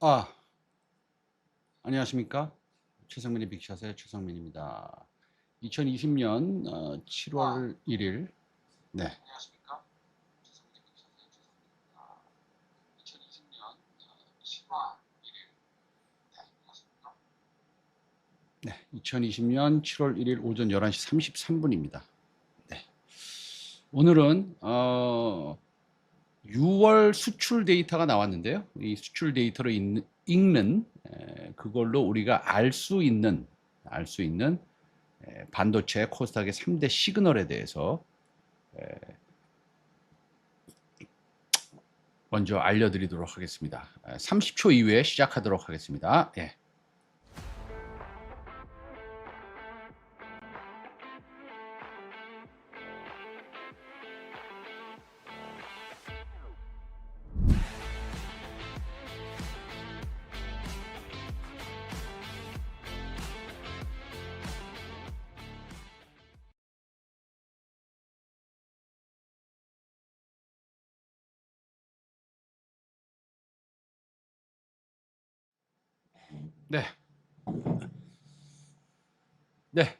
아, 안녕하십니까? 최성민의 빅샷의 최성민입니다. 2020년 7월 1일, 네. 안녕하십니까? 최성민의 빅샷의 최성민입니다. 2020년 7월 1일, 네, 안녕하십니까? 네, 2020년 7월 1일 오전 11시 33분입니다. 네. 오늘은 6월 수출 데이터가 나왔는데요. 이 수출 데이터를 읽는 그걸로 우리가 알 수 있는 반도체 코스닥의 3대 시그널에 대해서 먼저 알려드리도록 하겠습니다. 30초 이후에 시작하도록 하겠습니다. 예. 네. 네.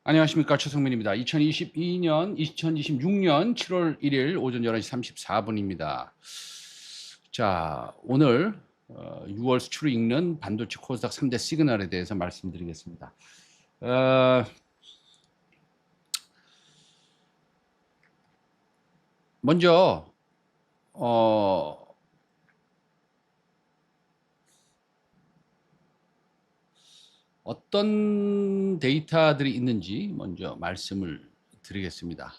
안녕하십니까. 최성민입니다. 2026년 7월 1일 오전 11시 34분입니다. 자, 오늘 6월 수출을 읽는 반도체 코스닥 3대 시그널에 대해서 말씀드리겠습니다. 먼저 어, 어떤 데이터들이 있는지 먼저 말씀을 드리겠습니다.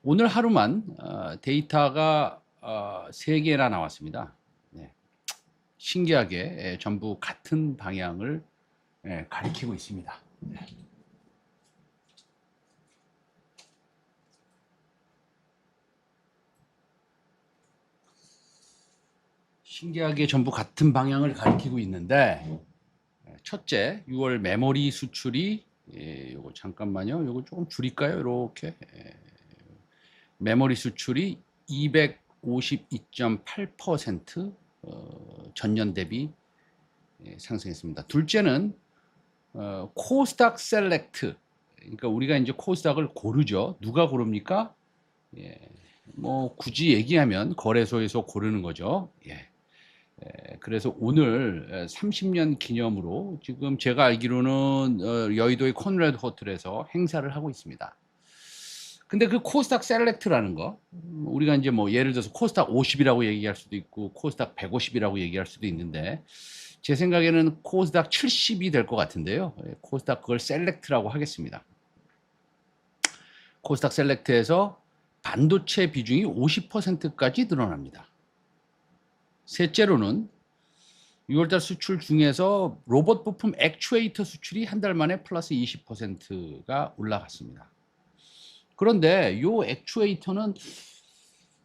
오늘 하루만 데이터가 3개나 나왔습니다. 네. 신기하게 전부 같은 방향을 가리키고 있습니다. 네. 신기하게 전부 같은 방향을 가리키고 있는데, 첫째, 6월 메모리 수출이 요거 잠깐만요. 요거 조금 줄일까요? 이렇게 메모리 수출이 252.8% 전년 대비 상승했습니다. 둘째는 코스닥 셀렉트. 그러니까 우리가 이제 코스닥을 고르죠. 누가 고릅니까? 예, 뭐 굳이 얘기하면 거래소에서 고르는 거죠. 예. 그래서 오늘 30년 기념으로 지금 제가 알기로는 여의도의 콘라드 호텔에서 행사를 하고 있습니다. 근데 그 코스닥 셀렉트라는 거, 우리가 이제 뭐 예를 들어서 코스닥 50이라고 얘기할 수도 있고 코스닥 150이라고 얘기할 수도 있는데, 제 생각에는 코스닥 70이 될 것 같은데요. 코스닥 그걸 셀렉트라고 하겠습니다. 코스닥 셀렉트에서 반도체 비중이 50%까지 늘어납니다. 셋째로는 6월달 수출 중에서 로봇 부품 액추에이터 수출이 한 달 만에 플러스 20%가 올라갔습니다. 그런데 이 액추에이터는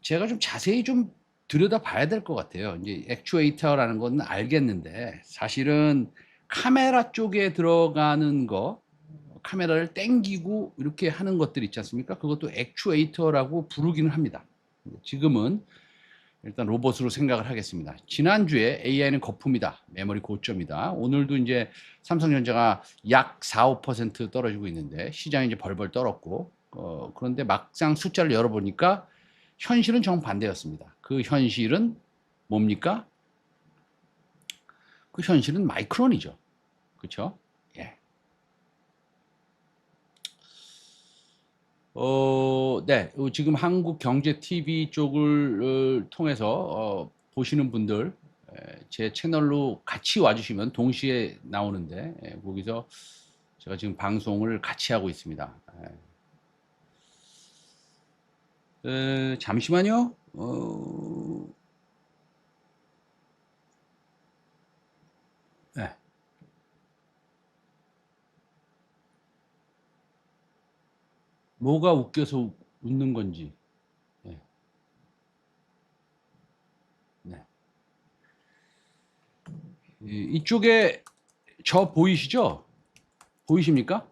제가 좀 자세히 좀 들여다봐야 될 것 같아요. 이제 액추에이터라는 건 알겠는데, 사실은 카메라 쪽에 들어가는 거, 카메라를 땡기고 이렇게 하는 것들 있지 않습니까? 그것도 액추에이터라고 부르기는 합니다. 지금은 일단 로봇으로 생각을 하겠습니다. 지난주에 AI는 거품이다, 메모리 고점이다. 오늘도 이제 삼성전자가 약 4, 5% 떨어지고 있는데 시장이 이제 벌벌 떨었고, 그런데 막상 숫자를 열어보니까 현실은 정반대였습니다. 그 현실은 뭡니까? 그 현실은 마이크론이죠. 그렇죠? 예. 네. 지금 한국경제TV 쪽을 통해서 보시는 분들, 제 채널로 같이 와주시면 동시에 나오는데, 거기서 제가 지금 방송을 같이 하고 있습니다. 잠시만요. 네. 뭐가 웃겨서 웃는 건지. 예. 이쪽에 저 보이시죠? 보이십니까?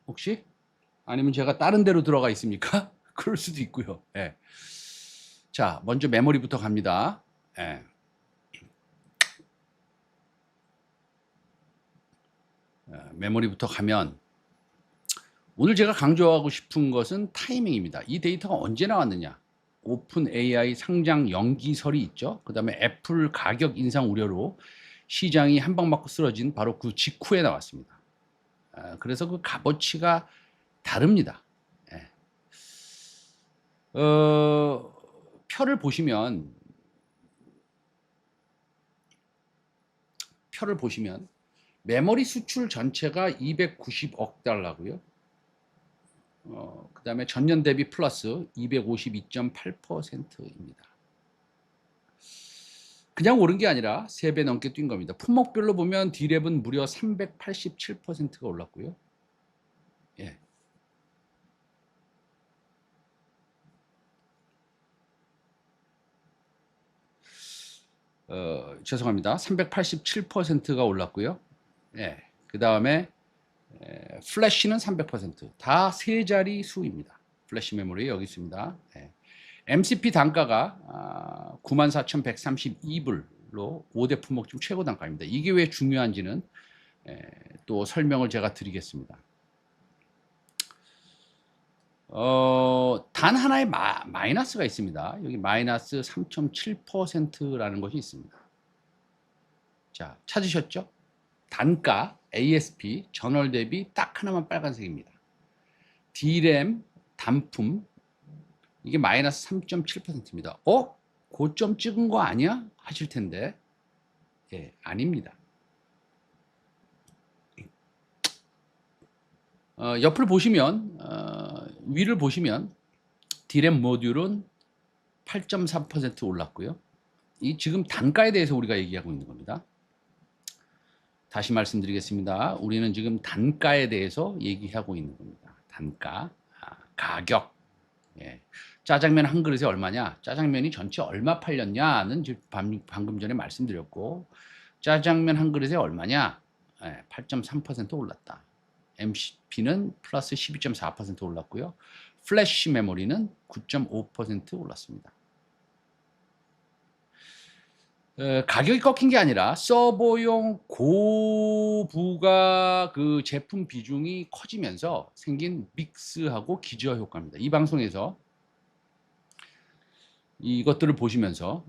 혹시? 아니면 제가 다른 데로 들어가 있습니까? 그럴 수도 있고요. 예. 자, 먼저 메모리부터 갑니다. 예. 메모리부터 가면 오늘 제가 강조하고 싶은 것은 타이밍입니다. 이 데이터가 언제 나왔느냐? 오픈 AI 상장 연기설이 있죠. 그 다음에 애플 가격 인상 우려로 시장이 한 방 맞고 쓰러진 바로 그 직후에 나왔습니다. 그래서 그 값어치가 다릅니다. 예. 표를 보시면 메모리 수출 전체가 290억 달러고요. 그 다음에 전년 대비 플러스 252.8%입니다. 그냥 오른 게 아니라 3배 넘게 뛴 겁니다. 품목별로 보면 D랩은 무려 387%가 올랐고요. 예. 죄송합니다. 387%가 올랐고요. 예. 그 다음에 플래시는 300%. 다 세 자리 수입니다. 플래시 메모리 여기 있습니다. 예. MCP 단가가 94,132불로 5대 품목 중 최고 단가입니다. 이게 왜 중요한지는 또 설명을 제가 드리겠습니다. 단 하나의 마이너스가 있습니다. 여기 마이너스 3.7%라는 것이 있습니다. 자, 찾으셨죠? 단가 ASP 전월 대비 딱 하나만 빨간색입니다. D램 단품 이게 마이너스 3.7%입니다. 고점 찍은 거 아니야? 하실 텐데 예, 아닙니다. 옆을 보시면 위를 보시면 D램 모듈은 8.3% 올랐고요. 이 지금 단가에 대해서 우리가 얘기하고 있는 겁니다. 다시 말씀드리겠습니다. 우리는 지금 단가에 대해서 얘기하고 있는 겁니다. 단가, 가격. 예. 짜장면 한 그릇에 얼마냐? 짜장면이 전체 얼마 팔렸냐는 방금 전에 말씀드렸고, 짜장면 한 그릇에 얼마냐? 8.3% 올랐다. MCP는 플러스 12.4% 올랐고요. 플래시 메모리는 9.5% 올랐습니다. 가격이 꺾인 게 아니라 서버용 고부가 그 제품 비중이 커지면서 생긴 믹스하고 기저 효과입니다. 이 방송에서 이것들을 보시면서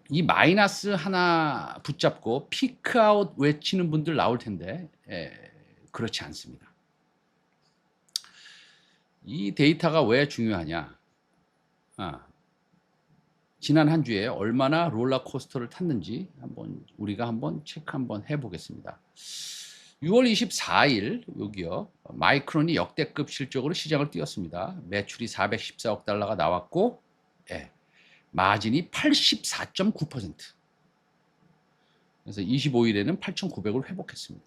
이 마이너스 하나 붙잡고 피크아웃 외치는 분들 나올 텐데 그렇지 않습니다. 이 데이터가 왜 중요하냐? 지난 한 주에 얼마나 롤러코스터를 탔는지 우리가 체크 한번 해보겠습니다. 6월 24일 여기요. 마이크론이 역대급 실적으로 시장을 띄웠습니다. 매출이 414억 달러가 나왔고 마진이 84.9%. 그래서 25일에는 8,900을 회복했습니다.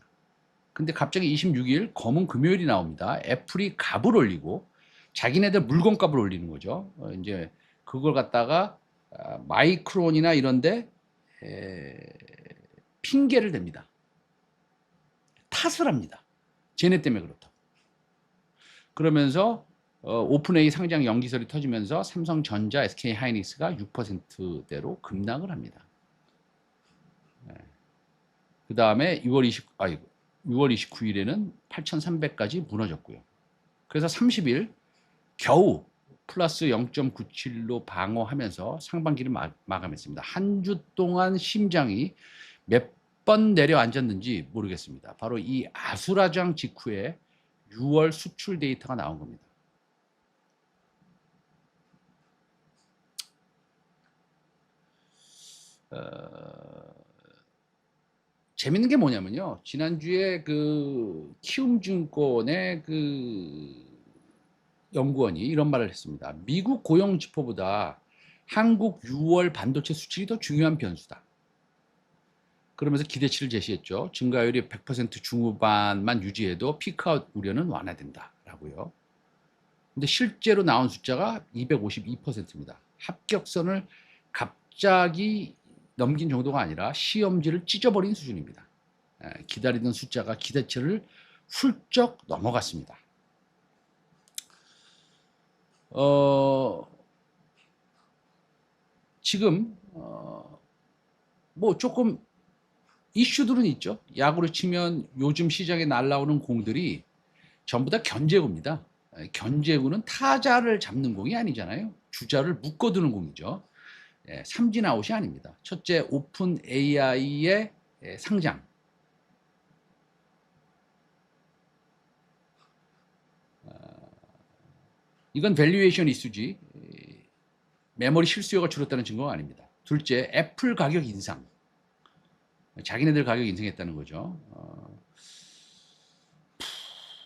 근데 갑자기 26일 검은 금요일이 나옵니다. 애플이 값을 올리고 자기네들 물건값을 올리는 거죠. 이제 그걸 갖다가 마이크론이나 이런데 핑계를 댑니다. 탓을 합니다. 쟤네 때문에 그렇다. 그러면서 오픈AI 상장 연기설이 터지면서 삼성전자, SK하이닉스가 6%대로 급락을 합니다. 그 다음에 6월 29일에는 8,300까지 무너졌고요. 그래서 30일 겨우 플러스 0.97로 방어하면서 상반기를 마감했습니다. 한 주 동안 심장이 몇 번 내려앉았는지 모르겠습니다. 바로 이 아수라장 직후에 6월 수출 데이터가 나온 겁니다. 재밌는 게 뭐냐면요. 지난주에 그 키움증권의 그 연구원이 이런 말을 했습니다. 미국 고용 지표보다 한국 6월 반도체 수출이 더 중요한 변수다. 그러면서 기대치를 제시했죠. 증가율이 100% 중후반만 유지해도 피크아웃 우려는 완화된다라고요. 근데 실제로 나온 숫자가 252%입니다. 합격선을 갑자기 넘긴 정도가 아니라 시험지를 찢어버린 수준입니다. 기다리던 숫자가 기대치를 훌쩍 넘어갔습니다. 지금 뭐 조금 이슈들은 있죠. 야구로 치면 요즘 시장에 날라오는 공들이 전부 다 견제구입니다. 견제구는 타자를 잡는 공이 아니잖아요. 주자를 묶어두는 공이죠. 삼진 아웃이 아닙니다. 첫째, 오픈 AI의 상장. 이건 밸류에이션 이슈지 메모리 실수요가 줄었다는 증거가 아닙니다. 둘째, 애플 가격 인상. 자기네들 가격 인상했다는 거죠.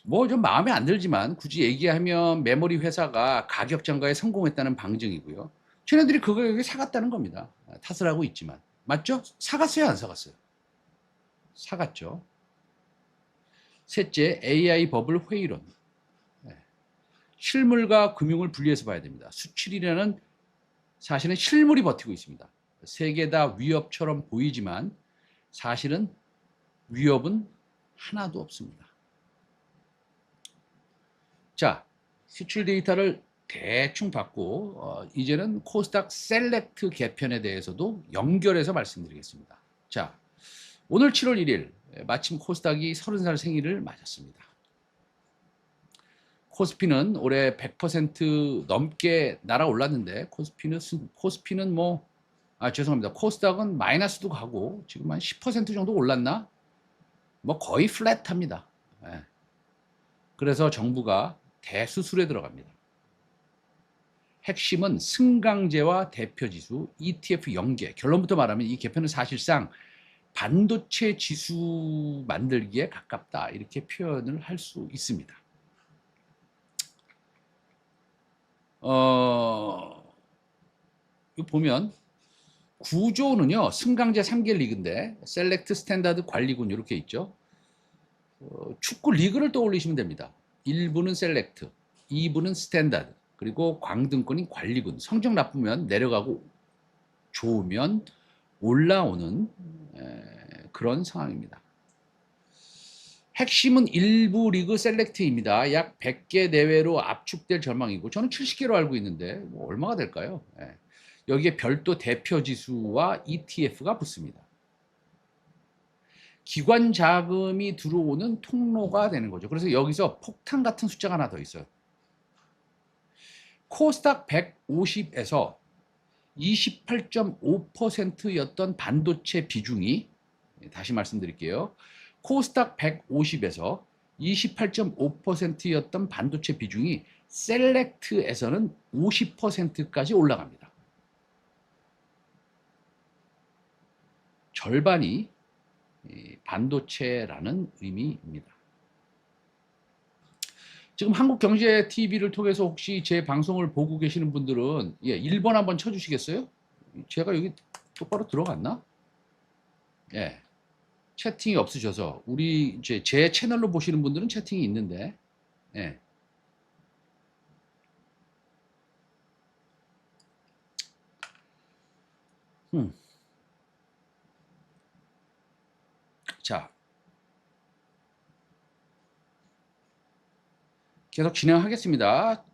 뭐 좀 마음에 안 들지만 굳이 얘기하면 메모리 회사가 가격 전가에 성공했다는 방증이고요. 쟤네들이 그 가격에 사갔다는 겁니다. 탓을 하고 있지만. 맞죠? 사갔어요, 안 사갔어요? 사갔죠. 셋째, AI 버블 회의론. 실물과 금융을 분리해서 봐야 됩니다. 수출이라는 사실은 실물이 버티고 있습니다. 세 개 다 위협처럼 보이지만 사실은 위협은 하나도 없습니다. 자, 수출 데이터를 대충 받고 이제는 코스닥 셀렉트 개편에 대해서도 연결해서 말씀드리겠습니다. 자, 오늘 7월 1일 마침 코스닥이 30살 생일을 맞았습니다. 코스피는 올해 100% 넘게 날아올랐는데 코스피는 뭐 죄송합니다. 코스닥은 마이너스도 가고 지금 한 10% 정도 올랐나? 뭐 거의 플랫합니다. 그래서 정부가 대수술에 들어갑니다. 핵심은 승강제와 대표지수, ETF 연계. 결론부터 말하면 이 개편은 사실상 반도체 지수 만들기에 가깝다. 이렇게 표현을 할 수 있습니다. 이거 보면 구조는요. 승강제 3개 리그인데 셀렉트, 스탠다드, 관리군 이렇게 있죠. 축구 리그를 떠올리시면 됩니다. 1부는 셀렉트, 2부는 스탠다드, 그리고 광등권인 관리군. 성적 나쁘면 내려가고 좋으면 올라오는 그런 상황입니다. 핵심은 1부 리그 셀렉트입니다. 약 100개 내외로 압축될 전망이고 저는 70개로 알고 있는데 뭐 얼마가 될까요? 여기에 별도 대표 지수와 ETF가 붙습니다. 기관 자금이 들어오는 통로가 되는 거죠. 그래서 여기서 폭탄 같은 숫자가 하나 더 있어요. 코스닥 150에서 28.5%였던 반도체 비중이, 다시 말씀드릴게요. 코스닥 150에서 28.5%였던 반도체 비중이 셀렉트에서는 50%까지 올라갑니다. 절반이 반도체라는 의미입니다. 지금 한국경제TV를 통해서 혹시 제 방송을 보고 계시는 분들은 1번 한번 쳐주시겠어요? 제가 여기 똑바로 들어갔나? 채팅이 없으셔서 우리 제 채널로 보시는 분들은 채팅이 있는데 자, 계속 진행하겠습니다.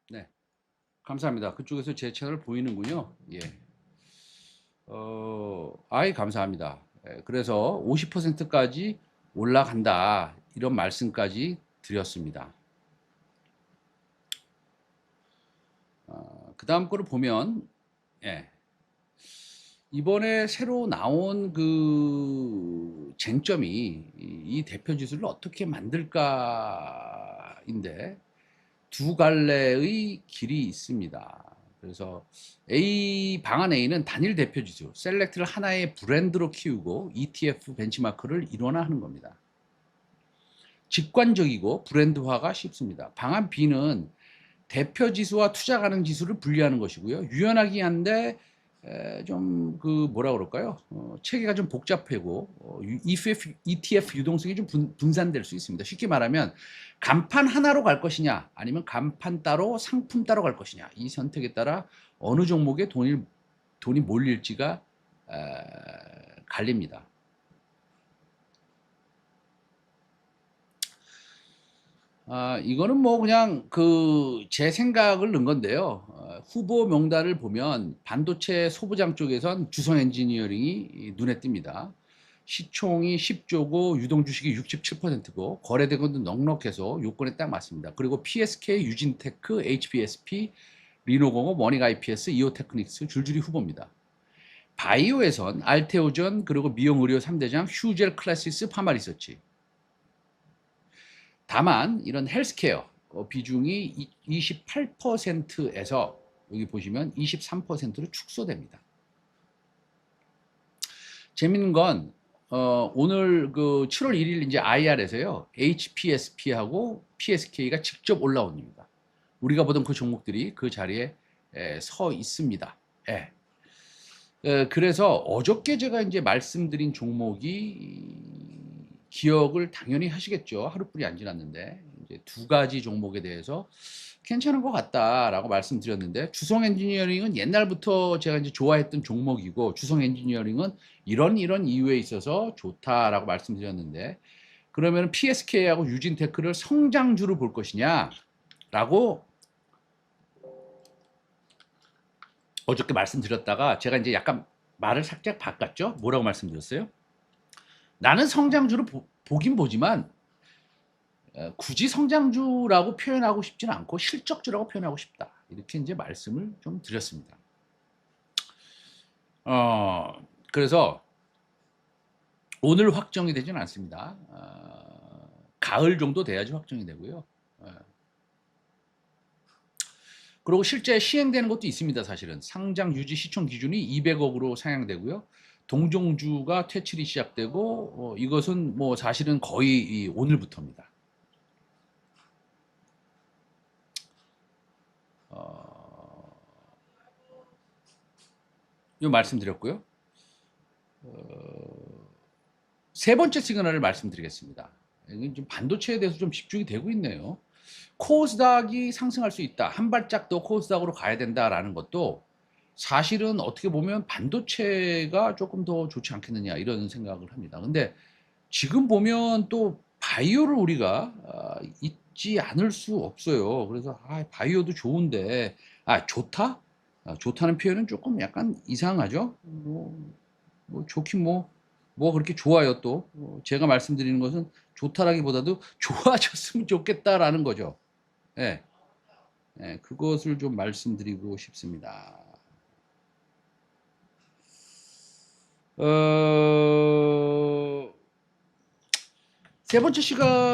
네, 감사합니다. 그쪽에서 제 채널 보이는군요. 아이 감사합니다. 그래서 50%까지 올라간다 이런 말씀까지 드렸습니다. 그 다음 거를 보면 이번에 새로 나온 그 쟁점이 이 대표 지수를 어떻게 만들까인데 두 갈래의 길이 있습니다. 그래서 방안 A는 단일 대표 지수, 셀렉트를 하나의 브랜드로 키우고 ETF 벤치마크를 일원화하는 겁니다. 직관적이고 브랜드화가 쉽습니다. 방안 B는 대표 지수와 투자 가능 지수를 분리하는 것이고요. 유연하긴 한데 좀 뭐라 그럴까요? 체계가 좀 복잡하고 ETF 유동성이 좀 분산될 수 있습니다. 쉽게 말하면 간판 하나로 갈 것이냐 아니면 간판 따로 상품 따로 갈 것이냐, 이 선택에 따라 어느 종목에 돈이 몰릴지가 갈립니다. 이거는 뭐 그냥 제 생각을 넣은 건데요. 후보 명단을 보면 반도체 소부장 쪽에선 주성 엔지니어링이 눈에 띕니다. 시총이 10조고 유동 주식이 67%고 거래대금도 넉넉해서 요건에 딱 맞습니다. 그리고 PSK, 유진테크, HPSP, 리노공업, 워닝 IPS, 이오테크닉스 줄줄이 후보입니다. 바이오에선 알테오전, 그리고 미용 의료 3대장, 휴젤 클래시스, 파마리서치. 다만 이런 헬스케어 비중이 28%에서 여기 보시면 23%로 축소됩니다. 재밌는 건 오늘 7월 1일 이제 IR에서요, HPSP하고 PSK가 직접 올라옵니다. 우리가 보던 그 종목들이 그 자리에 서 있습니다. 예. 그래서 어저께 제가 이제 말씀드린 종목이 기억을 당연히 하시겠죠. 하루뿐이 안 지났는데 이제 두 가지 종목에 대해서 괜찮은 것 같다라고 말씀드렸는데, 주성 엔지니어링은 옛날부터 제가 이제 좋아했던 종목이고 주성 엔지니어링은 이런 이유에 있어서 좋다라고 말씀드렸는데, 그러면 PSK하고 유진테크를 성장주로 볼 것이냐라고 어저께 말씀드렸다가 제가 이제 약간 말을 살짝 바꿨죠. 뭐라고 말씀드렸어요? 나는 성장주를 보긴 보지만 굳이 성장주라고 표현하고 싶지는 않고 실적주라고 표현하고 싶다, 이렇게 이제 말씀을 좀 드렸습니다. 그래서 오늘 확정이 되지는 않습니다. 가을 정도 돼야지 확정이 되고요. 그리고 실제 시행되는 것도 있습니다. 사실은 상장 유지 시총 기준이 200억으로 상향되고요. 동종주가 퇴출이 시작되고 이것은 뭐 사실은 거의 오늘부터입니다. 이 말씀드렸고요. 세 번째 시그널을 말씀드리겠습니다. 좀 반도체에 대해서 좀 집중이 되고 있네요. 코스닥이 상승할 수 있다, 한 발짝 더 코스닥으로 가야 된다라는 것도 사실은 어떻게 보면 반도체가 조금 더 좋지 않겠느냐, 이런 생각을 합니다. 근데 지금 보면 또 바이오를 우리가 잊지 않을 수 없어요. 그래서 바이오도 좋은데 좋다? 좋다는 표현은 조금 약간 이상하죠. 뭐 좋긴 뭐 그렇게 좋아요. 또 제가 말씀드리는 것은 좋다라기보다도 좋아졌으면 좋겠다라는 거죠. 예. 그것을 좀 말씀드리고 싶습니다. 세 번째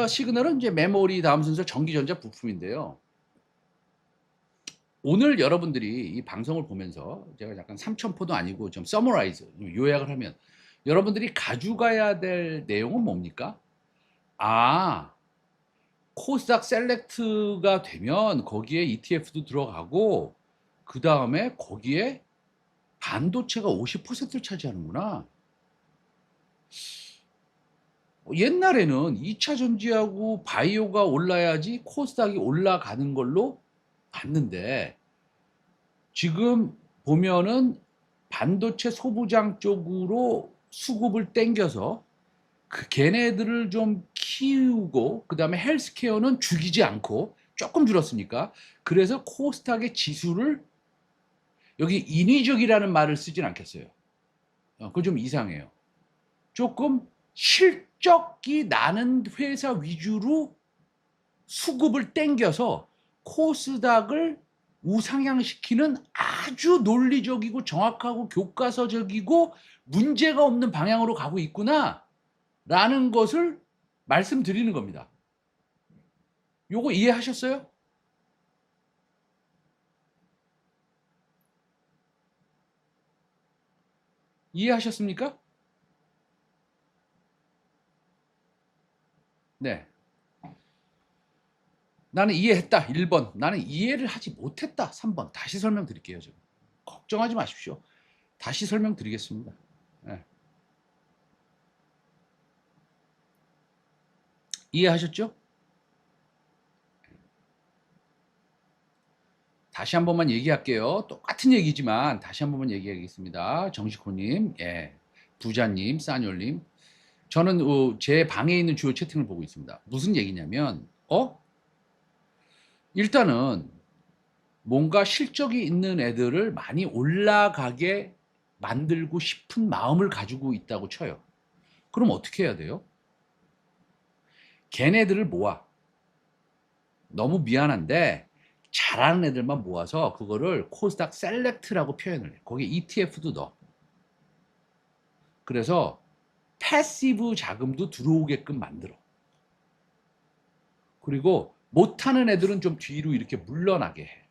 시그널은 이제 메모리, 다음 순서 전기전자 부품인데요. 오늘 여러분들이 이 방송을 보면서 제가 약간 삼천포도 아니고 좀 서머라이즈, 요약을 하면 여러분들이 가져가야 될 내용은 뭡니까? 코스닥 셀렉트가 되면 거기에 ETF도 들어가고 그 다음에 거기에 반도체가 50%를 차지하는구나. 옛날에는 2차 전지하고 바이오가 올라야지 코스닥이 올라가는 걸로 봤는데, 지금 보면은 반도체 소부장 쪽으로 수급을 땡겨서 걔네들을 좀 키우고, 그 다음에 헬스케어는 죽이지 않고 조금 줄었으니까, 그래서 코스닥의 지수를, 여기 인위적이라는 말을 쓰진 않겠어요. 그거 좀 이상해요. 조금 실적이 나는 회사 위주로 수급을 땡겨서 코스닥을 우상향시키는 아주 논리적이고 정확하고 교과서적이고 문제가 없는 방향으로 가고 있구나 라는 것을 말씀드리는 겁니다. 요거 이해하셨어요? 이해하셨습니까? 네. 나는 이해했다. 1번. 나는 이해를 하지 못했다. 3번. 다시 설명드릴게요. 지금. 걱정하지 마십시오. 다시 설명드리겠습니다. 예. 이해하셨죠? 다시 한 번만 얘기할게요. 똑같은 얘기지만 다시 한 번만 얘기하겠습니다. 정식호님, 예, 부자님, 싸뇰님. 저는 제 방에 있는 주요 채팅을 보고 있습니다. 무슨 얘기냐면, 일단은 뭔가 실적이 있는 애들을 많이 올라가게 만들고 싶은 마음을 가지고 있다고 쳐요. 그럼 어떻게 해야 돼요? 걔네들을 모아. 너무 미안한데 잘하는 애들만 모아서 그거를 코스닥 셀렉트라고 표현을 해. 거기에 ETF도 넣어. 그래서 패시브 자금도 들어오게끔 만들어. 그리고 못하는 애들은 좀 뒤로 이렇게 물러나게 해.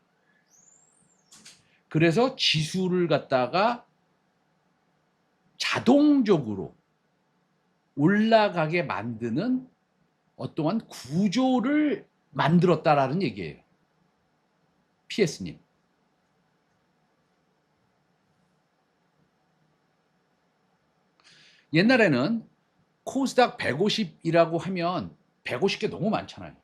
그래서 지수를 갖다가 자동적으로 올라가게 만드는 어떠한 구조를 만들었다라는 얘기예요. PS님. 옛날에는 코스닥 150이라고 하면 150개 너무 많잖아요.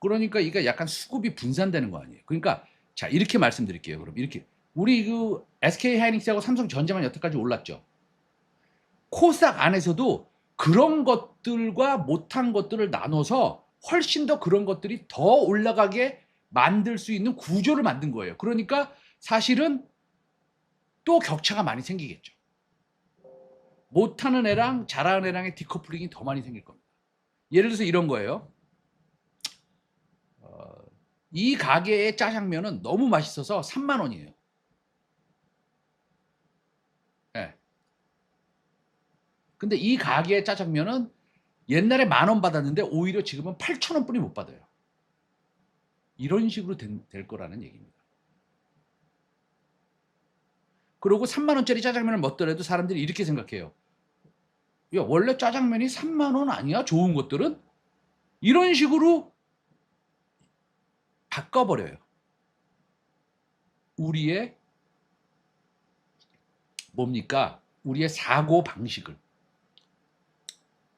그러니까 이게 약간 수급이 분산되는 거 아니에요. 그러니까 자, 이렇게 말씀드릴게요. 그럼 이렇게 우리 그 SK 하이닉스하고 삼성전자만 여태까지 올랐죠. 코스닥 안에서도 그런 것들과 못한 것들을 나눠서 훨씬 더 그런 것들이 더 올라가게 만들 수 있는 구조를 만든 거예요. 그러니까 사실은 또 격차가 많이 생기겠죠. 못하는 애랑 잘하는 애랑의 디커플링이 더 많이 생길 겁니다. 예를 들어서 이런 거예요. 이 가게의 짜장면은 너무 맛있어서 3만 원이에요. 네. 근데 이 가게의 짜장면은 옛날에 10,000원 받았는데 오히려 지금은 8,000원뿐이 못 받아요. 이런 식으로 될 거라는 얘기입니다. 그리고 3만 원짜리 짜장면을 먹더라도 사람들이 이렇게 생각해요. 야, 원래 짜장면이 3만 원 아니야? 좋은 것들은? 이런 식으로 바꿔버려요. 우리의 뭡니까? 우리의 사고 방식을.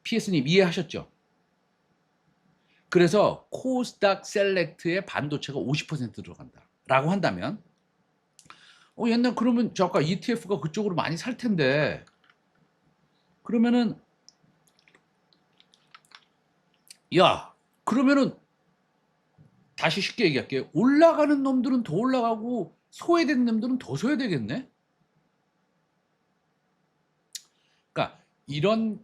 PS님 이해하셨죠? 그래서 코스닥 셀렉트에 반도체가 50% 들어간다. 라고 한다면 옛날 그러면 저 아까 ETF가 그쪽으로 많이 살 텐데 그러면은 야 그러면은 다시 쉽게 얘기할게요. 올라가는 놈들은 더 올라가고 소외된 놈들은 더 소외되겠네. 그러니까 이런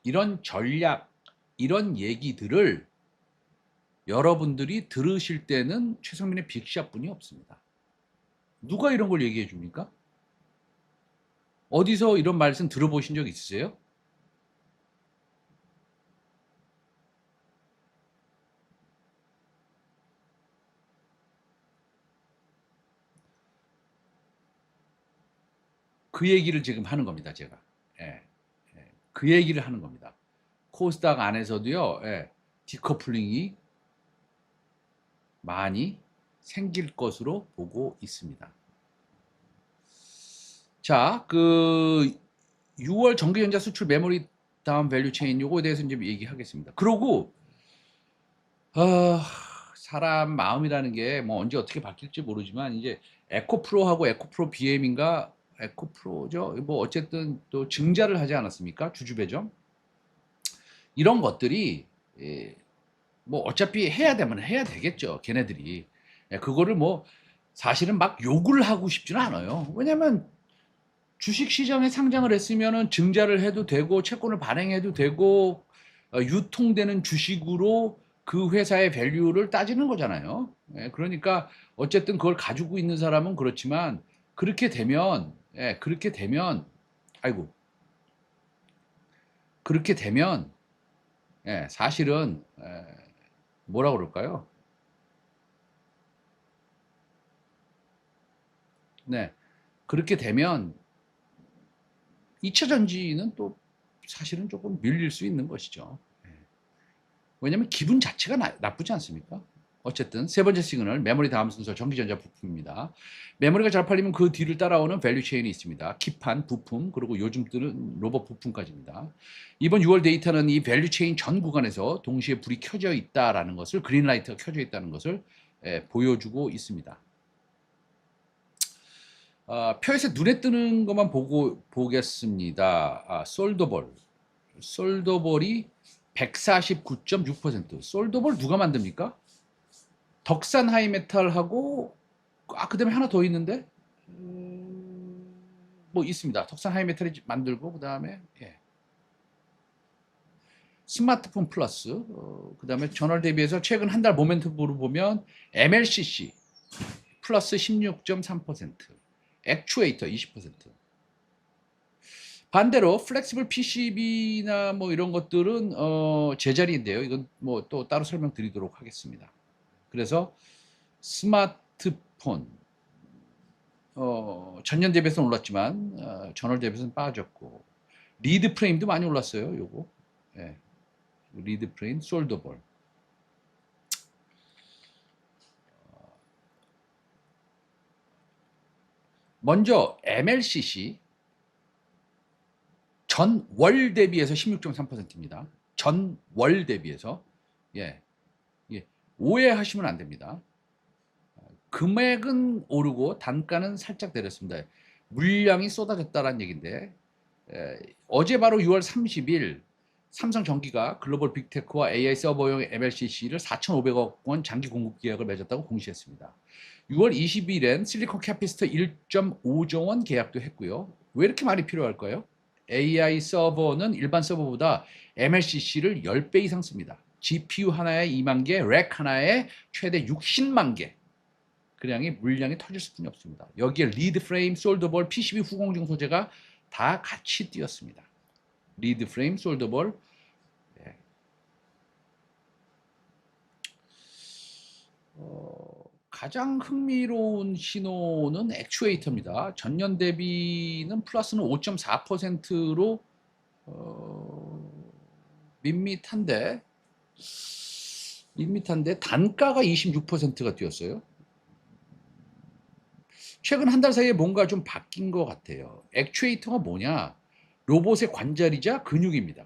이런 전략, 이런 얘기들을 여러분들이 들으실 때는 최성민의 빅샷뿐이 없습니다. 누가 이런 걸 얘기해 줍니까? 어디서 이런 말씀 들어보신 적 있으세요? 그 얘기를 지금 하는 겁니다, 제가. 예, 그 얘기를 하는 겁니다. 코스닥 안에서도요, 디커플링이 많이 생길 것으로 보고 있습니다. 자, 그 6월 전기전자 수출 메모리 다음 밸류 체인 요거에 대해서 이제 얘기하겠습니다. 그러고 사람 마음이라는 게 뭐 언제 어떻게 바뀔지 모르지만 이제 에코프로하고 에코프로 BM인가 에코프로죠. 뭐 어쨌든 또 증자를 하지 않았습니까? 주주배점. 이런 것들이 뭐 어차피 해야 되면 해야 되겠죠. 걔네들이. 그거를 뭐 사실은 막 욕을 하고 싶지는 않아요. 왜냐면 주식 시장에 상장을 했으면은 증자를 해도 되고 채권을 발행해도 되고 유통되는 주식으로 그 회사의 밸류를 따지는 거잖아요. 그러니까 어쨌든 그걸 가지고 있는 사람은 그렇지만 그렇게 되면 그렇게 되면 아이고 그렇게 되면 사실은 뭐라 그럴까요? 네, 그렇게 되면 2차 전지는 또 사실은 조금 밀릴 수 있는 것이죠. 왜냐하면 기분 자체가 나쁘지 않습니까? 어쨌든 세 번째 시그널, 메모리 다음 순서 전기전자 부품입니다. 메모리가 잘 팔리면 그 뒤를 따라오는 밸류 체인이 있습니다. 기판, 부품, 그리고 요즘 뜨는 로봇 부품까지입니다. 이번 6월 데이터는 이 밸류 체인 전 구간에서 동시에 불이 켜져 있다라는 것을, 그린라이트가 켜져 있다는 것을 보여주고 있습니다. 표에서 눈에 뜨는 것만 보겠습니다. 솔더볼이 149.6%. 솔더볼 누가 만듭니까? 덕산 하이메탈하고 그다음에 하나 더 있는데 뭐 있습니다. 덕산 하이메탈이 만들고 그다음에 스마트폰 플러스 그다음에 전월 대비해서 최근 한 달 모멘텀으로 보면 MLCC 플러스 16.3%, 액추에이터 20%. 반대로 플렉시블 PCB나 뭐 이런 것들은 제자리인데요. 이건 뭐 또 따로 설명드리도록 하겠습니다. 그래서 스마트폰 전년 대비해서는 올랐지만 전월 대비해서는 빠졌고, 리드 프레임도 많이 올랐어요. 요거 리드 프레임 솔더볼. 먼저 MLCC 전월 대비해서 16.3%입니다. 전월 대비해서. 오해하시면 안 됩니다. 금액은 오르고 단가는 살짝 내렸습니다. 물량이 쏟아졌다는 얘기인데, 어제 바로 6월 30일 삼성전기가 글로벌 빅테크와 AI 서버용 MLCC를 4,500억 원 장기 공급 계약을 맺었다고 공시했습니다. 6월 20일엔 실리콘 캐피스터 1.5조 원 계약도 했고요. 왜 이렇게 많이 필요할까요? AI 서버는 일반 서버보다 MLCC를 10배 이상 씁니다. GPU 하나에 2만 개, 렉 하나에 최대 60만 개. 그량의 물량이 터질 수뿐이 없습니다. 여기에 리드 프레임, 솔더볼, PCB 후공정 소재가 다 같이 뛰었습니다. 리드 프레임, 솔더볼. 가장 흥미로운 신호는 액추에이터입니다. 전년 대비는 플러스는 5.4%로 밋밋한데 단가가 26%가 뛰었어요. 최근 한 달 사이에 뭔가 좀 바뀐 것 같아요. 액추에이터가 뭐냐? 로봇의 관절이자 근육입니다.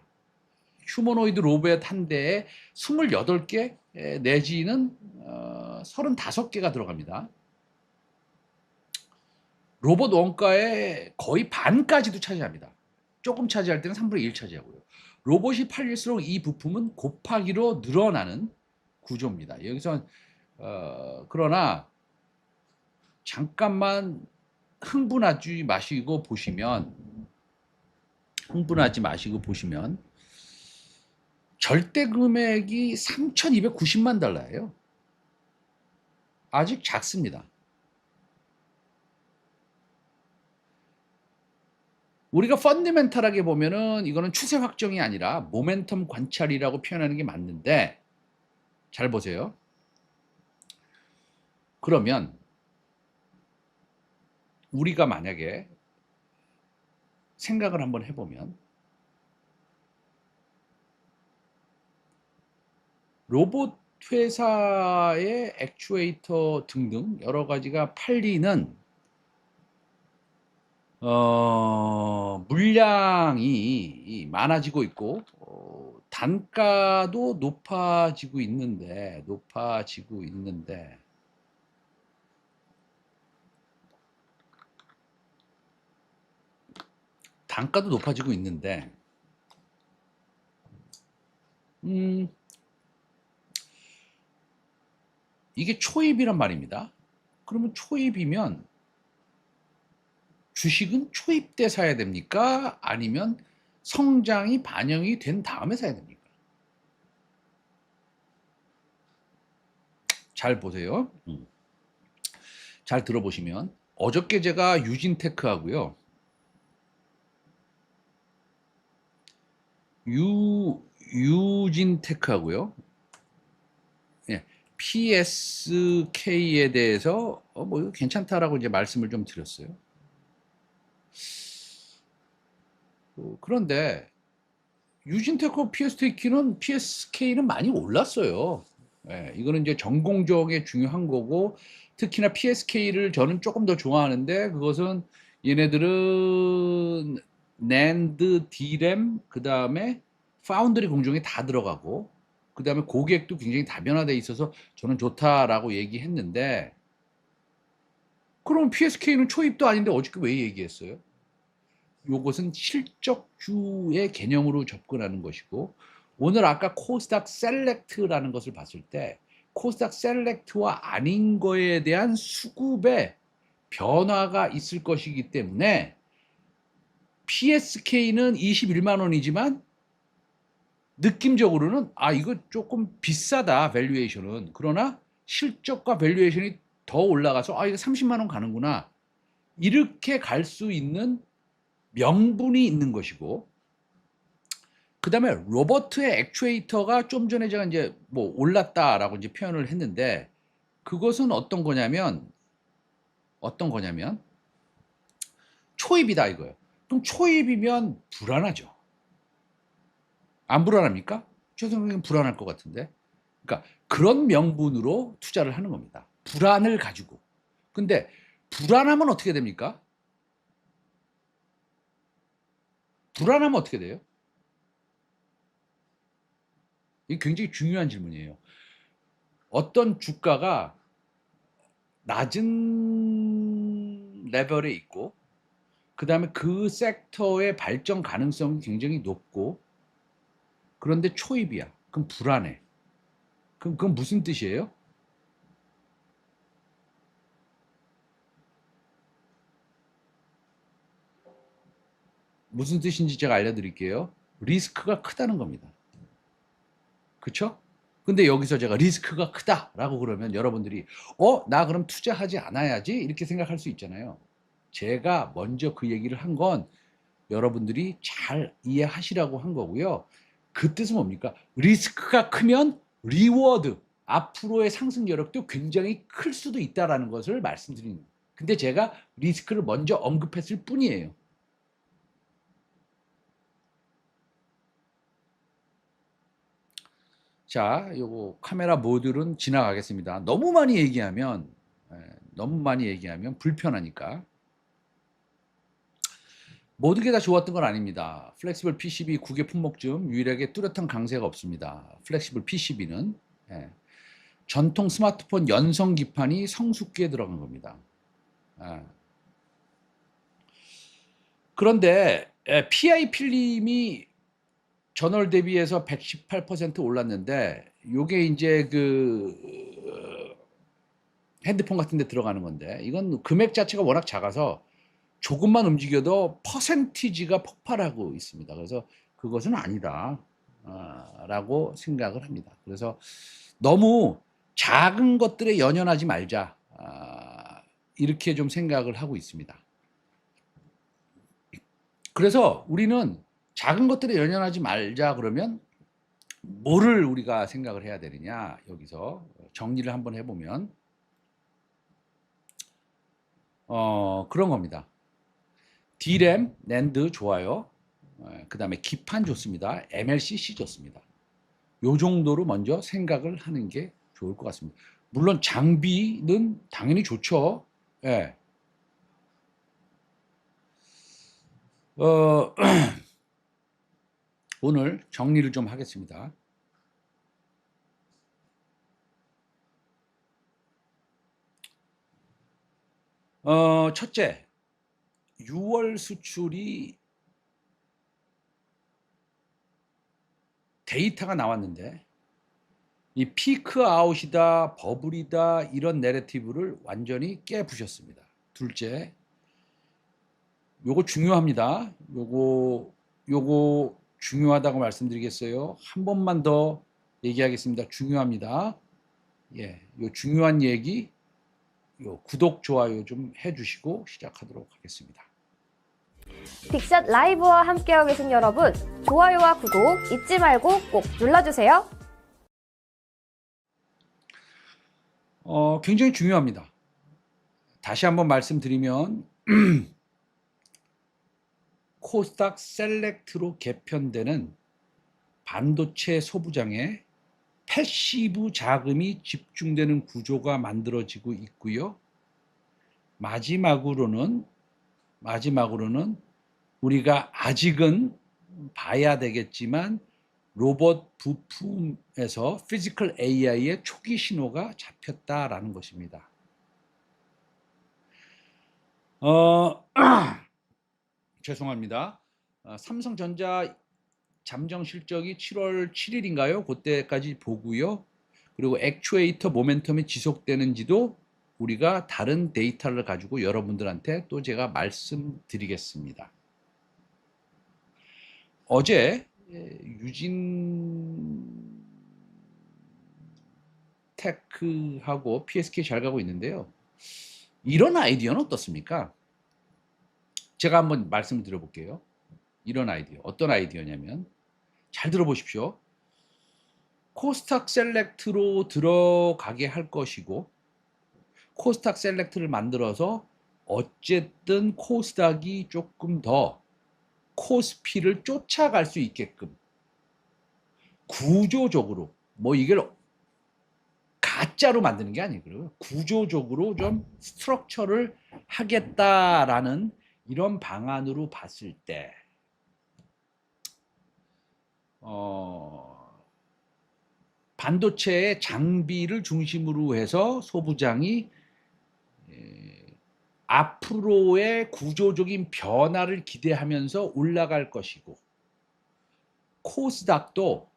휴머노이드 로봇 한 대에 28개 내지는 35개가 들어갑니다. 로봇 원가의 거의 반까지도 차지합니다. 조금 차지할 때는 3분의 1 차지하고요. 로봇이 팔릴수록 이 부품은 곱하기로 늘어나는 구조입니다. 여기서 그러나 잠깐만 흥분하지 마시고 보시면 절대 금액이 3,290만 달러예요. 아직 작습니다. 우리가 펀더멘탈하게 보면은 이거는 추세 확정이 아니라 모멘텀 관찰이라고 표현하는 게 맞는데, 잘 보세요. 그러면 우리가 만약에 생각을 한번 해보면 로봇 회사의 액추에이터 등등 여러 가지가 팔리는 물량이 많아지고 있고 단가도 높아지고 있는데 이게 초입이란 말입니다. 그러면 초입이면 주식은 초입 때 사야 됩니까? 아니면 성장이 반영이 된 다음에 사야 됩니까? 잘 보세요. 잘 들어보시면 어저께 제가 유진테크하고요. 유진테크하고요. PSK에 대해서 뭐 괜찮다라고 이제 말씀을 좀 드렸어요. 그런데 유진테크 PSK는 많이 올랐어요. 예, 이거는 이제 전공정에 중요한 거고, 특히나 PSK를 저는 조금 더 좋아하는데, 그것은 얘네들은 낸드, D램, 그 다음에 파운드리 공정에 다 들어가고, 그 다음에 고객도 굉장히 다변화돼 있어서 저는 좋다라고 얘기했는데, 그럼 PSK는 초입도 아닌데 어저께 왜 얘기했어요? 요것은 실적주의 개념으로 접근하는 것이고, 오늘 아까 코스닥 셀렉트라는 것을 봤을 때 코스닥 셀렉트와 아닌 거에 대한 수급의 변화가 있을 것이기 때문에 PSK는 21만 원이지만 느낌적으로는 이거 조금 비싸다 밸류에이션은. 그러나 실적과 밸류에이션이 더 올라가서 이거 30만 원 가는구나, 이렇게 갈 수 있는 명분이 있는 것이고, 그 다음에 로버트의 액추에이터가 좀 전에 제가 이제 뭐 올랐다라고 이제 표현을 했는데, 그것은 어떤 거냐면 초입이다 이거예요. 그럼 초입이면 불안하죠. 안 불안합니까? 최선생님 불안할 것 같은데. 그러니까 그런 명분으로 투자를 하는 겁니다. 불안을 가지고. 근데 불안하면 어떻게 됩니까? 불안하면 어떻게 돼요? 이게 굉장히 중요한 질문이에요. 어떤 주가가 낮은 레벨에 있고, 그 다음에 그 섹터의 발전 가능성이 굉장히 높고, 그런데 초입이야. 그럼 불안해. 그럼 그건 무슨 뜻이에요? 무슨 뜻인지 제가 알려드릴게요. 리스크가 크다는 겁니다. 그쵸? 근데 여기서 제가 리스크가 크다라고 그러면 여러분들이 나 그럼 투자하지 않아야지 이렇게 생각할 수 있잖아요. 제가 먼저 그 얘기를 한 건 여러분들이 잘 이해하시라고 한 거고요. 그 뜻은 뭡니까? 리스크가 크면 리워드, 앞으로의 상승 여력도 굉장히 클 수도 있다라는 것을 말씀드리는 거예요. 근데 제가 리스크를 먼저 언급했을 뿐이에요. 자, 요거 카메라 모듈은 지나가겠습니다. 너무 많이 얘기하면 불편하니까. 모든 게 다 좋았던 건 아닙니다. 플렉시블 PCB 9개 품목 중 유일하게 뚜렷한 강세가 없습니다. 플렉시블 PCB는 전통 스마트폰 연성 기판이 성숙기에 들어간 겁니다. 예. 그런데 PI 필름이 전월 대비해서 118% 올랐는데, 요게 이제 핸드폰 같은 데 들어가는 건데, 이건 금액 자체가 워낙 작아서 조금만 움직여도 퍼센티지가 폭발하고 있습니다. 그래서 그것은 아니다 라고 생각을 합니다. 그래서 너무 작은 것들에 연연하지 말자, 이렇게 좀 생각을 하고 있습니다. 그래서 우리는 작은 것들에 연연하지 말자 그러면 뭐를 우리가 생각을 해야 되느냐, 여기서 정리를 한번 해보면 그런 겁니다. D램, 낸드 좋아요. 그 다음에 기판 좋습니다. MLCC 좋습니다. 요 정도로 먼저 생각을 하는 게 좋을 것 같습니다. 물론 장비는 당연히 좋죠. 예. 오늘 정리를 좀 하겠습니다. 첫째, 6월 수출이 데이터가 나왔는데, 이 피크 아웃이다, 버블이다, 이런 내러티브를 완전히 깨부셨습니다. 둘째, 요거 중요합니다. 요거 중요하다고 말씀드리겠어요. 한 번만 더 얘기하겠습니다. 중요합니다. 예, 요 중요한 얘기, 요 구독, 좋아요 좀 해주시고 시작하도록 하겠습니다. 빅샷 라이브와 함께하고 계신 여러분, 좋아요와 구독 잊지 말고 꼭 눌러주세요. 굉장히 중요합니다. 다시 한번 말씀드리면 코스닥 셀렉트로 개편되는 반도체 소부장에 패시브 자금이 집중되는 구조가 만들어지고 있고요. 마지막으로는 우리가 아직은 봐야 되겠지만 로봇 부품에서 피지컬 AI의 초기 신호가 잡혔다라는 것입니다. 죄송합니다. 삼성전자 잠정 실적이 7월 7일인가요? 그때까지 보고요. 그리고 액추에이터 모멘텀이 지속되는지도 우리가 다른 데이터를 가지고 여러분들한테 또 제가 말씀드리겠습니다. 어제 유진 테크하고 PSK 잘 가고 있는데요. 이런 아이디어는 어떻습니까? 제가 한번 말씀드려볼게요. 이런 아이디어. 어떤 아이디어냐면 잘 들어보십시오. 코스닥 셀렉트로 들어가게 할 것이고 코스닥 셀렉트를 만들어서 어쨌든 코스닥이 조금 더 코스피를 쫓아갈 수 있게끔 구조적으로 뭐 이걸 가짜로 만드는 게 아니고요. 구조적으로 좀 스트럭처를 하겠다라는 이런 방안으로 봤을 때 반도체의 장비를 중심으로 해서 소부장이 앞으로의 구조적인 변화를 기대하면서 올라갈 것이고 코스닥도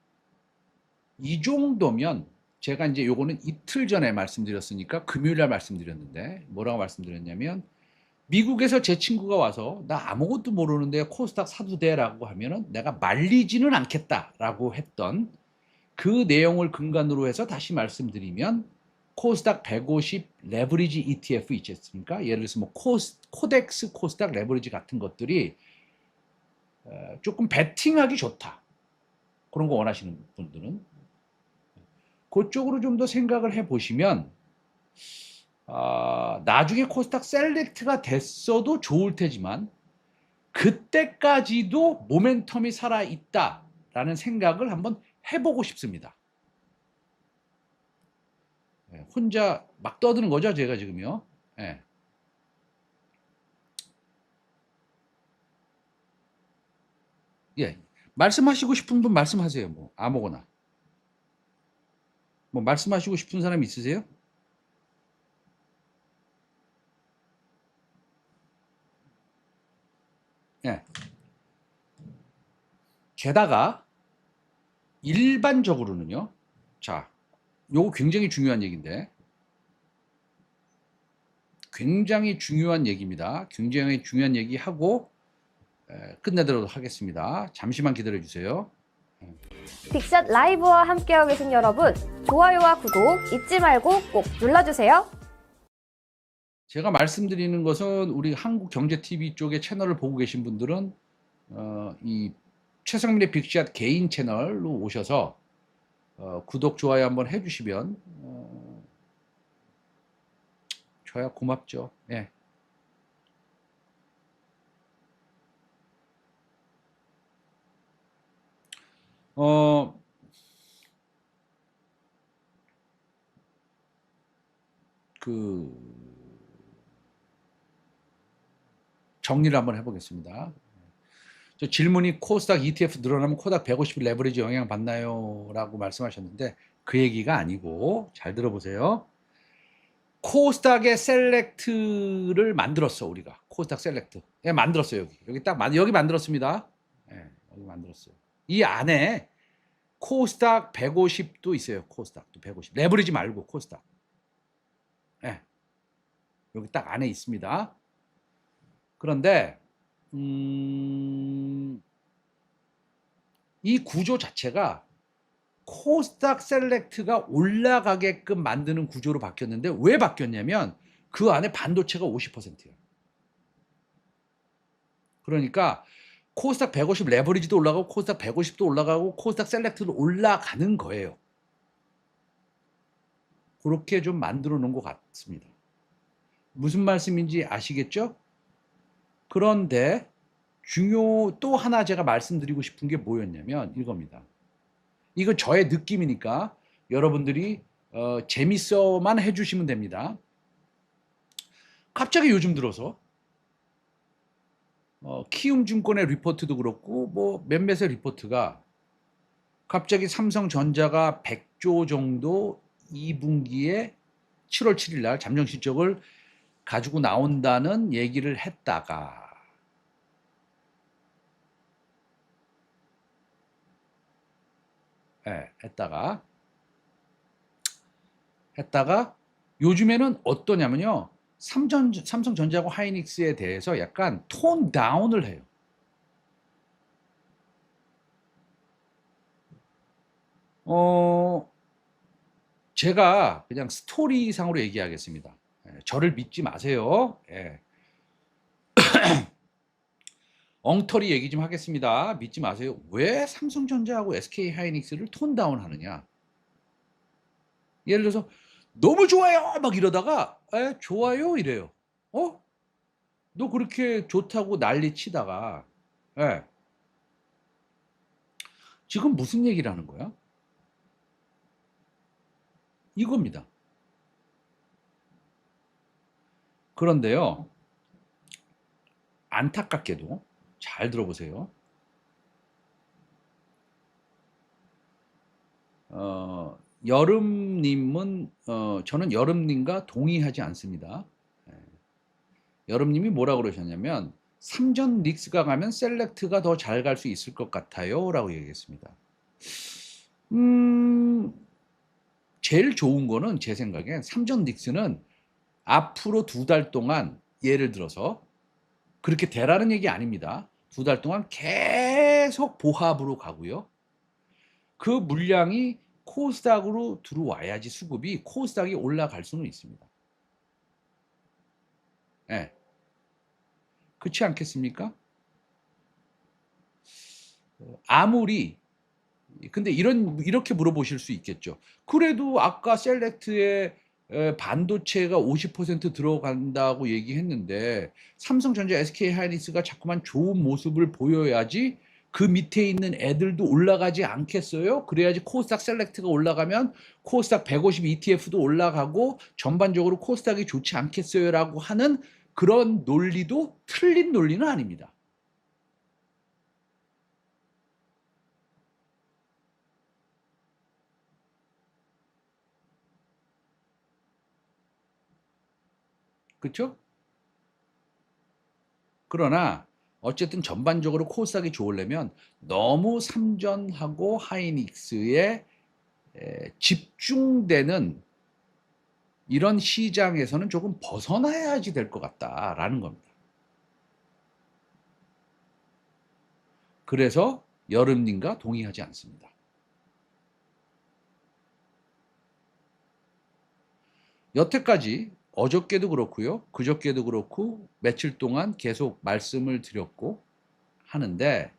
이 정도면 제가 이제 요거는 이틀 전에 말씀드렸으니까 금요일날 말씀드렸는데 뭐라고 말씀드렸냐면 미국에서 제 친구가 와서 나 아무것도 모르는데 코스닥 사도 돼라고 하면은 내가 말리지는 않겠다라고 했던 그 내용을 근간으로 해서 다시 말씀드리면 코스닥 150 레버리지 ETF 있지 않습니까? 예를 들어서 뭐 코덱스 코스닥 레버리지 같은 것들이 조금 베팅하기 좋다. 그런 거 원하시는 분들은 그쪽으로 좀 더 생각을 해보시면 나중에 코스닥 셀렉트가 됐어도 좋을 테지만 그때까지도 모멘텀이 살아있다라는 생각을 한번 해보고 싶습니다. 혼자 막 떠드는 거죠, 제가 지금요. 예. 예. 말씀하시고 싶은 분 말씀하세요. 뭐 아무거나. 뭐 말씀하시고 싶은 사람 있으세요? 예. 게다가 일반적으로는요. 자, 요거 굉장히 중요한 얘기인데 굉장히 중요한 얘기입니다. 굉장히 중요한 얘기하고 끝내도록 하겠습니다. 잠시만 기다려 주세요. 빅샷 라이브와 함께하고 계신 여러분, 좋아요와 구독 잊지 말고 꼭 눌러주세요. 제가 말씀드리는 것은 우리 한국경제TV 쪽의 채널을 보고 계신 분들은 이 최성민의 빅샷 개인 채널로 오셔서 구독, 좋아요 한번 해주시면 저야 고맙죠. 예. 정리를 한번 해보겠습니다. 저 질문이 코스닥 ETF 늘어나면 코스닥 150 레버리지 영향 받나요? 라고 말씀하셨는데 그 얘기가 아니고 잘 들어보세요. 코스닥의 셀렉트를 만들었어 우리가. 코스닥 셀렉트. 예, 만들었어요. 여기 딱 여기 만들었습니다. 예, 여기 만들었어요. 이 안에 코스닥 150도 있어요. 코스닥도 150. 레버리지 말고 코스닥. 예. 여기 딱 안에 있습니다. 그런데 이 구조 자체가 코스닥 셀렉트가 올라가게끔 만드는 구조로 바뀌었는데 왜 바뀌었냐면 그 안에 반도체가 50%예요. 그러니까 코스닥 150 레버리지도 올라가고 코스닥 150도 올라가고 코스닥 셀렉트도 올라가는 거예요. 그렇게 좀 만들어 놓은 것 같습니다. 무슨 말씀인지 아시겠죠? 그런데 또 하나 제가 말씀드리고 싶은 게 뭐였냐면 이겁니다. 이거 저의 느낌이니까 여러분들이 재밌어만 해주시면 됩니다. 갑자기 요즘 들어서 키움증권의 리포트도 그렇고 뭐 몇몇의 리포트가 갑자기 삼성전자가 100조 정도 2분기에 7월 7일 날 잠정 실적을 가지고 나온다는 얘기를 했다가 했다가 요즘에는 어떠냐면요. 삼성전자하고 하이닉스에 대해서 약간 톤 다운을 해요. 제가 그냥 스토리상으로 얘기하겠습니다. 저를 믿지 마세요. 엉터리 얘기 좀 하겠습니다. 믿지 마세요. 왜 삼성전자하고 SK 하이닉스를 톤 다운 하느냐? 예를 들어서 너무 좋아요 막 이러다가 좋아요 이래요. 너 그렇게 좋다고 난리 치다가 지금 무슨 얘기를 하는 거야? 이겁니다. 그런데요, 안타깝게도 잘 들어보세요. 여름님은 저는 여름님과 동의하지 않습니다. 여름님이 뭐라고 그러셨냐면 삼전 닉스가 가면 셀렉트가 더 잘 갈 수 있을 것 같아요 라고 얘기했습니다. 제일 좋은 거는 제 생각엔 삼전 닉스는 앞으로 2달 동안 예를 들어서 그렇게 되라는 얘기 아닙니다. 2달 동안 계속 보합으로 가고요. 그 물량이 코스닥으로 들어와야지 수급이 코스닥이 올라갈 수는 있습니다. 그렇지 않겠습니까? 아무리 근데 이렇게 물어보실 수 있겠죠. 그래도 아까 셀렉트에 반도체가 50% 들어간다고 얘기했는데 삼성전자, SK 하이닉스가 자꾸만 좋은 모습을 보여야지 그 밑에 있는 애들도 올라가지 않겠어요? 그래야지 코스닥 셀렉트가 올라가면 코스닥 150 ETF도 올라가고 전반적으로 코스닥이 좋지 않겠어요? 라고 하는 그런 논리도 틀린 논리는 아닙니다. 그렇죠? 그러나 어쨌든 전반적으로 코스닥이 좋으려면 너무 삼전하고 하이닉스에 집중되는 이런 시장에서는 조금 벗어나야지 될 것 같다라는 겁니다. 그래서 여름님과 동의하지 않습니다. 여태까지 어저께도 그렇고요. 그저께도 그렇고 며칠 동안 계속 말씀을 드렸고 하는데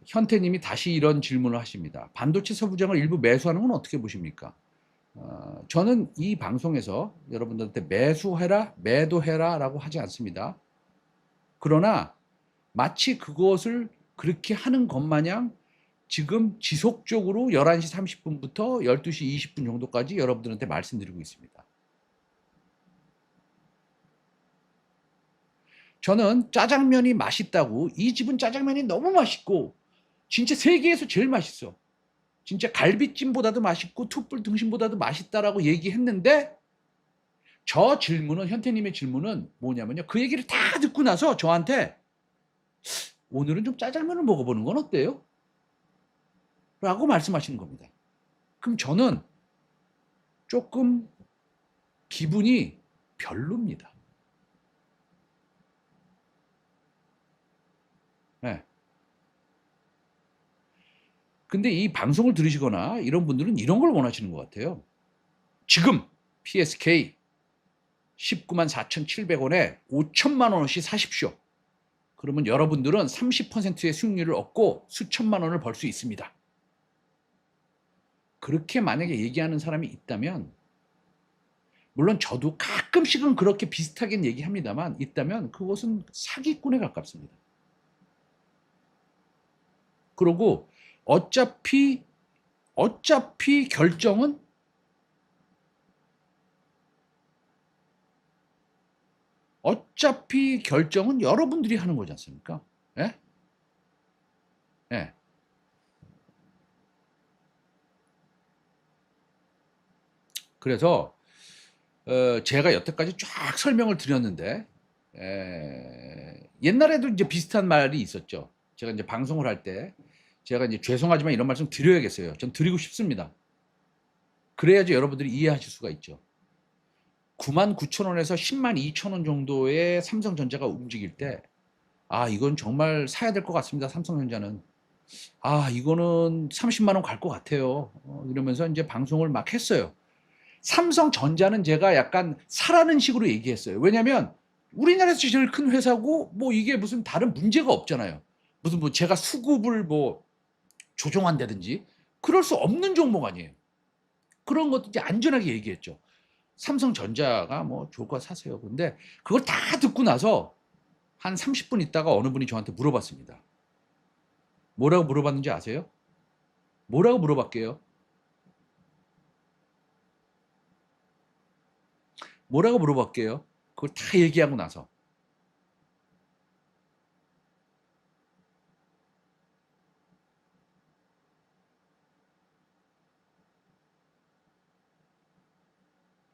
현태님이 다시 이런 질문을 하십니다. 반도체 서부장을 일부 매수하는 건 어떻게 보십니까? 저는 이 방송에서 여러분들한테 매수해라, 매도해라 라고 하지 않습니다. 그러나 마치 그것을 그렇게 하는 것 마냥 지금 지속적으로 11시 30분부터 12시 20분 정도까지 여러분들한테 말씀드리고 있습니다. 저는 짜장면이 맛있다고 이 집은 짜장면이 너무 맛있고 진짜 세계에서 제일 맛있어. 진짜 갈비찜보다도 맛있고 툭불 등심보다도 맛있다라고 얘기했는데 저 질문은 현태님의 질문은 뭐냐면요. 그 얘기를 다 듣고 나서 저한테 오늘은 좀 짜장면을 먹어보는 건 어때요? 라고 말씀하시는 겁니다. 그럼 저는 조금 기분이 별로입니다. 근데 이 방송을 들으시거나 이런 분들은 이런 걸 원하시는 것 같아요. 지금 PSK 19만 4,700원에 5천만 원어치 사십시오. 그러면 여러분들은 30%의 수익률을 얻고 수천만 원을 벌 수 있습니다. 그렇게 만약에 얘기하는 사람이 있다면 물론 저도 가끔씩은 그렇게 비슷하게 얘기합니다만 있다면 그것은 사기꾼에 가깝습니다. 그러고 어차피 결정은 여러분들이 하는 거지 않습니까? 예? 예. 그래서 제가 여태까지 쫙 설명을 드렸는데 옛날에도 이제 비슷한 말이 있었죠. 제가 이제 방송을 할 때 제가 이제 죄송하지만 이런 말씀 드려야겠어요. 전 드리고 싶습니다. 그래야지 여러분들이 이해하실 수가 있죠. 99,000원에서 102,000원 정도의 삼성전자가 움직일 때, 아, 이건 정말 사야 될 것 같습니다. 삼성전자는. 아, 이거는 30만 원 갈 것 같아요. 이러면서 이제 방송을 막 했어요. 삼성전자는 제가 약간 사라는 식으로 얘기했어요. 왜냐면 우리나라에서 제일 큰 회사고 뭐 이게 무슨 다른 문제가 없잖아요. 무슨 뭐 제가 수급을 뭐 조종한다든지 그럴 수 없는 종목 아니에요. 그런 것도 이제 안전하게 얘기했죠. 삼성전자가 뭐 좋을 거 사세요. 근데 그걸 다 듣고 나서 한 30분 있다가 어느 분이 저한테 물어봤습니다. 뭐라고 물어봤는지 아세요? 뭐라고 물어봤게요? 뭐라고 물어봤게요? 그걸 다 얘기하고 나서.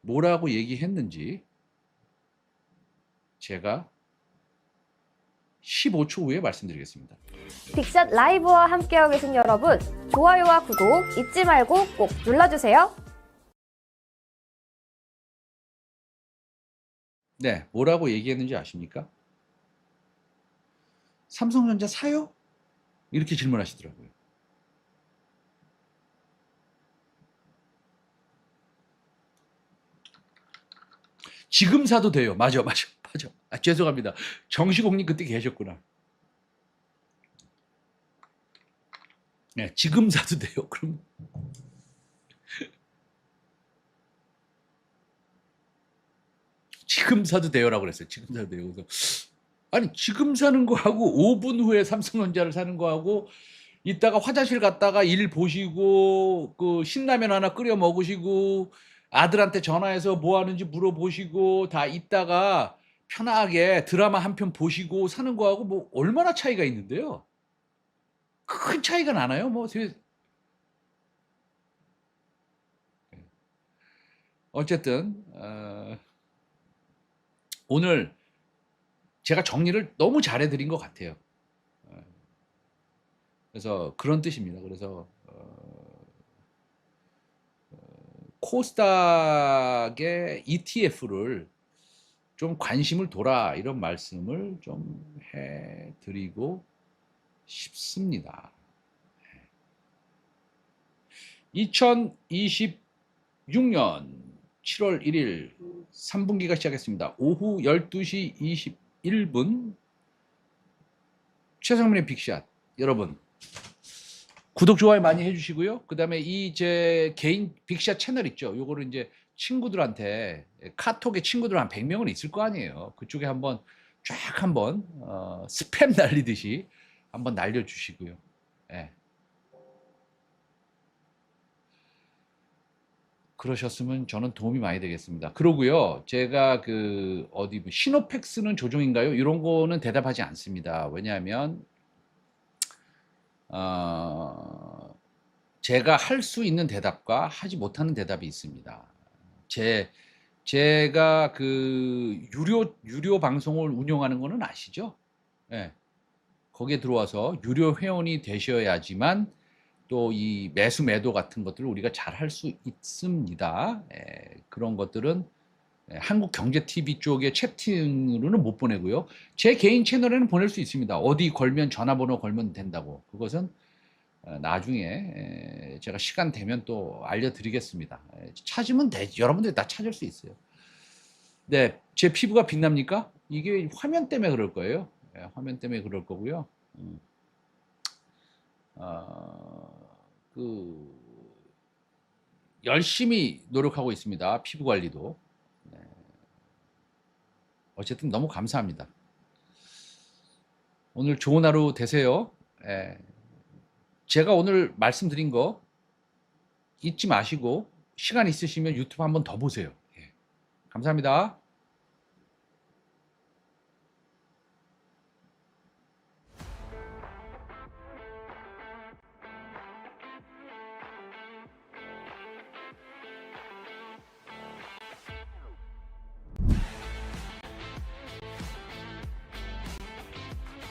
뭐라고 얘기했는지 제가 15초 후에 말씀드리겠습니다. 빅샷 라이브와 함께하고 계신 여러분, 좋아요와 구독 잊지 말고 꼭 눌러주세요. 네, 뭐라고 얘기했는지 아십니까? 삼성전자 사요? 이렇게 질문하시더라고요. 지금 사도 돼요. 맞아. 아, 죄송합니다. 정시공님 그때 계셨구나. 네, 지금 사도 돼요. 그럼 지금 사도 돼요라고 그랬어요. 지금 사도 돼요. 그래서 아니 지금 사는 거하고 5분 후에 삼성전자를 사는 거하고 이따가 화장실 갔다가 일 보시고 그 신라면 하나 끓여 먹으시고 아들한테 전화해서 뭐 하는지 물어보시고 다 있다가 편하게 드라마 한 편 보시고 사는 거하고 뭐 얼마나 차이가 있는데요. 큰 차이가 나나요? 뭐 어쨌든 오늘 제가 정리를 너무 잘해드린 것 같아요. 그래서 그런 뜻입니다. 그래서 코스닥의 ETF를 좀 관심을 둬라 이런 말씀을 좀 해드리고 싶습니다. 2026년 7월 1일 3분기가 시작했습니다. 오후 12시 21분 최상민의 빅샷 여러분 구독 좋아요 많이 해주시고요. 그 다음에 이 제 개인 빅샷 채널 있죠. 요거를 이제 친구들한테 카톡에 친구들 한 100명은 있을 거 아니에요. 그쪽에 한번 쫙 한번 스팸 날리듯이 한번 날려주시고요. 예. 그러셨으면 저는 도움이 많이 되겠습니다. 그러고요. 제가 그 어디 뭐 시노팩스는 조종인가요? 이런 거는 대답하지 않습니다. 왜냐하면 제가 할 수 있는 대답과 하지 못하는 대답이 있습니다. 제가 그 유료 방송을 운영하는 거는 아시죠? 예. 거기에 들어와서 유료 회원이 되셔야지만 또 이 매수 매도 같은 것들을 우리가 잘 할 수 있습니다. 그런 것들은 한국경제TV 쪽의 채팅으로는 못 보내고요. 제 개인 채널에는 보낼 수 있습니다. 어디 걸면 전화번호 걸면 된다고. 그것은 나중에 제가 시간 되면 또 알려드리겠습니다. 찾으면 여러분들이 다 찾을 수 있어요. 네, 제 피부가 빛납니까? 이게 화면 때문에 그럴 거예요. 화면 때문에 그럴 거고요. 그 열심히 노력하고 있습니다. 피부 관리도. 어쨌든 너무 감사합니다. 오늘 좋은 하루 되세요. 예. 제가 오늘 말씀드린 거 잊지 마시고 시간 있으시면 유튜브 한번 더 보세요. 예. 감사합니다.